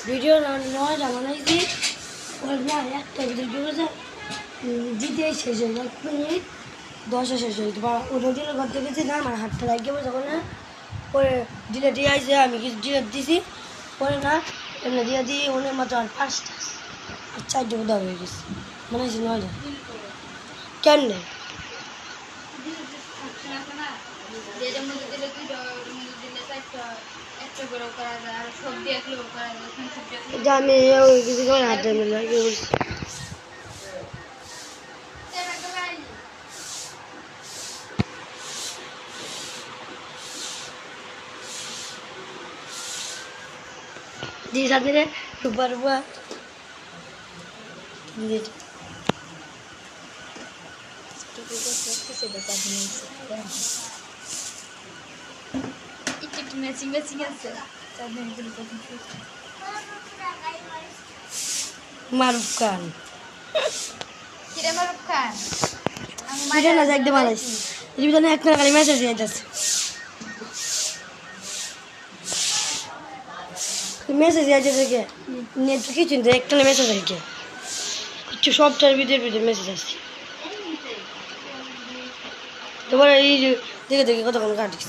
Video নয় বানাইছি না একটা ভিডিও দিতে শেষ হয়ে 1 মিনিট 10 শেষ হয়ে বা ওদের করতে গেছি না আমার হাতটা লাগিয়ে যখন না পরে ডিলেট দিয়ে আইসে আমি কিছু ডিলেট দিছি পরে না এমনি দিয়ে দিয়ে ওনের মাত্র আর 5টা আর 4টে উদা হয়ে গেছে মনে হয়েছে 9টা কেন নেই আমি কিছু হাতে মিলে di saat ini rubah-rubah gitu. Marufkan. Tidak marufkan. Tidak nak jadi malas. Jadi kita nak kena kali message aja. Message আছে থেকে নেট কিছু না একটা মেসেজ আছে কিছু সবটার ভিতরে মেসেজ আসছে তোমার এই দেখে দেখে কতক্ষণ কাটিস